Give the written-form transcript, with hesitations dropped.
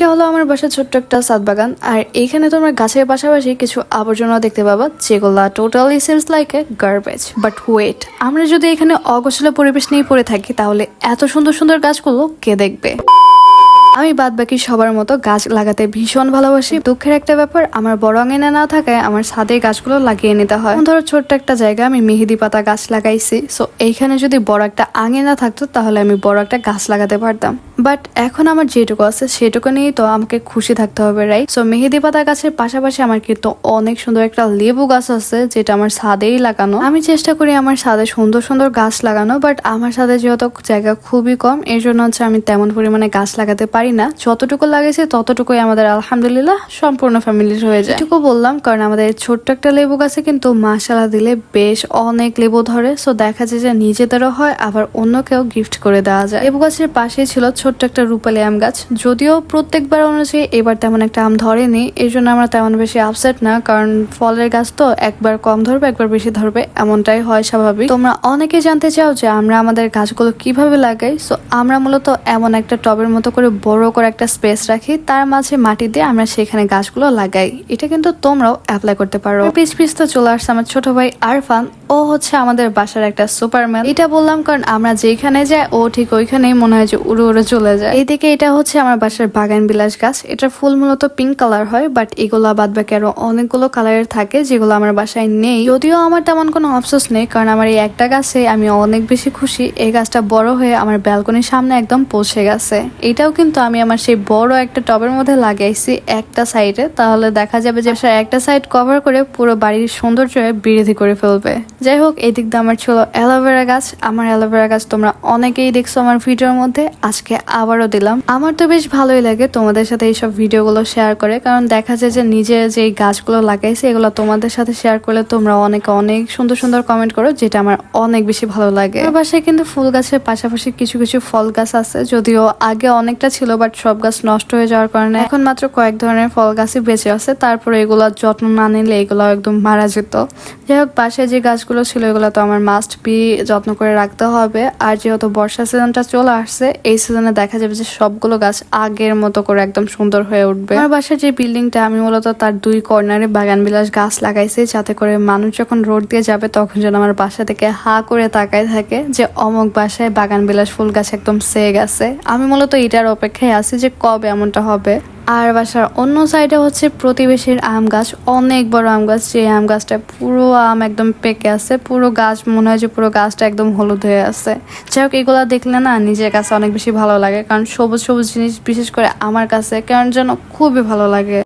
এটা হলো আমার বাসার ছোট্ট একটা ছাদ বাগান। আর এইখানে তোমরা গাছের পাশাপাশি কিছু আবর্জনা দেখতে পাবা, যেগুলা totally seems like a garbage. But wait, আমরা যদি এখানে অগোছালো পরিবেশ নিয়ে পড়ে থাকি তাহলে এত সুন্দর সুন্দর গাছগুলো কে দেখবে? আমি বাদ বাকি সবার মতো গাছ লাগাতে ভীষণ ভালোবাসি। দুঃখের একটা ব্যাপার, আমার বড় আঙিনা না থাকায় আমার ছাদে গাছগুলো লাগিয়ে নিতে হয়। ধরো ছোট্ট একটা জায়গা, আমি মেহেদি পাতা গাছ লাগাইছি, সো এইখানে যদি বড় একটা আঙিনা থাকতো তাহলে আমি বড় একটা গাছ লাগাতে পারতাম। বাট এখন আমার যেটুকু আছে সেটুকু নিয়েই তো আমাকে খুশি থাকতে হবে, রাইট? সো মেহেদি পাতা গাছের পাশাপাশি আমার কিন্তু অনেক সুন্দর একটা লেবু গাছ আছে, যেটা আমার ছাদেই লাগানো। আমি চেষ্টা করি আমার ছাদে সুন্দর সুন্দর গাছ লাগানো, বাট আমার ছাদে যেহেতু জায়গা খুবই কম, এর জন্য হচ্ছে আমি তেমন পরিমাণে গাছ লাগাতে পারি না। যতটুকু লাগাইছে ততটুকুই আমাদের আলহামদুলিল্লাহ সম্পূর্ণ ফ্যামিলির হয়ে যায়। এটুকু বললাম কারণ আমাদের ছোট্ট একটা লেবু গাছে কিন্তু মাশাআল্লাহ দিলে বেশ অনেক লেবু ধরে। সো দেখা যায় যে নিজেদেরও হয়, আবার অন্যকেও গিফট করে দেওয়া যায়। লেবু গাছের পাশেই ছিল ছোট্ট একটা রূপালী আম গাছ। যদিও প্রত্যেকবার অনুযায়ী এবার তেমন একটা আম ধরেনি, এই জন্য আমরা তেমন বেশি আপসেট না, কারণ ফলের গাছ তো একবার কম ধরবে একবার বেশি ধরবে, এমনটাই হয় স্বাভাবিক। তোমরা অনেকে জানতে চাও যে আমরা আমাদের গাছগুলো কিভাবে লাগাই। সো আমরা মূলত এমন একটা টবের মতো করে বড় করে একটা স্পেস রাখি, তার মাঝে মাটি দিয়ে আমরা সেখানে গাছগুলো লাগাই। এটা কিন্তু তোমরাও অ্যাপ্লাই করতে পারো। পিছ তো চলে আসছে আমার ছোট ভাই আরফান। ও হচ্ছে আমাদের বাসার একটা সুপারম্যান। এটা বললাম কারণ আমরা যেখানে যাই ও ঠিক ওইখানেই মনে হয় যে উড়ে উড়ে চলে যায়। এইদিকে এটা হচ্ছে আমার বাসার বাগান বিলাস গাছ। এটা ফুল মূলত পিঙ্ক কালার হয়, বাট এগুলা বাদ বাকি আরো অনেকগুলো কালারের থাকে যেগুলো আমার বাসায় নেই। যদিও আমার তেমন কোনো আফসোস নেই, কারণ আমার এই একটা গাছে আমি অনেক বেশি খুশি। এই গাছটা বড় হয়ে আমার ব্যালকনির সামনে একদম পৌঁছে গেছে। এটাও কিন্তু আমি আমার সেই বড় একটা টবের মধ্যে লাগাইছি একটা সাইডে, তাহলে দেখা যাবে যে একটা সাইড কভার করে পুরো বাড়ির সৌন্দর্য বৃদ্ধি করে ফেলবে। যাই হোক, এই দিক দিয়ে আমার ছিল অ্যালোভেরা গাছ। আমার অ্যালোভেরা গাছ তোমরা অনেকেই দেখছো আমার ভিডিওর মধ্যে, আজকে আবারও দিলাম। আমার তো বেশ ভালোই লাগে তোমাদের সাথে এইসব ভিডিওগুলো শেয়ার করে, কারণ দেখা যায় যে নিজে যে গাছগুলো লাগাইছি এগুলো তোমাদের সাথে শেয়ার করলে তোমরা অনেক সুন্দর সুন্দর কমেন্ট করো, যেটা আমার অনেক বেশি ভালো লাগে। আমার বাসায় কিন্তু ফুল গাছের পাশাপাশি কিছু কিছু ফল গাছ আছে, যদিও আগে অনেকটা ছিল, বাট সব গাছ নষ্ট হয়ে যাওয়ার কারণে এখন মাত্র কয়েক ধরনের ফল গাছই বেঁচে আছে। তারপরে এগুলোর যত্ন না নিলে এগুলো একদম মারা যেত। যাই হোক, বাসায় যে গাছগুলো ছিল এগুলো তো আমার মাস্ট বি যত্ন করে রাখতে হবে। আর যেহেতু বর্ষা সিজনটা চলে আসছে, এই সিজনে দেখা যাবে যে সবগুলো গাছ আগের মতো করে একদম সুন্দর হয়ে উঠবে। আমার বাসার যে বিল্ডিংটা, আমি মূলত তার দুই কর্নারে বাগান বিলাস গাছ লাগাইছি, যাতে করে মানুষ যখন রোড দিয়ে যাবে তখন যেন আমার বাসা থেকে হা করে তাকায় থাকে যে অমুক বাসায় বাগান বিলাস ফুল গাছ একদম সেয়ে গেছে। আমি মূলত এটার অপেক্ষায় আছি যে কবে এমনটা হবে। আর বাসার অন্য সাইডে হচ্ছে প্রতিবেশীর আম গাছ, অনেক বড় আম গাছ। যে আম গাছটা পুরো আম একদম পেকে আছে, পুরো গাছ মনে হয় যে পুরো গাছটা একদম হলুদ হয়ে আছে। যাই হোক, এগুলা দেখলে না নিজের কাছে অনেক বেশি ভালো লাগে, কারণ সবুজ সবুজ জিনিস বিশেষ করে আমার কাছে কারণ যেন খুবই ভালো লাগে।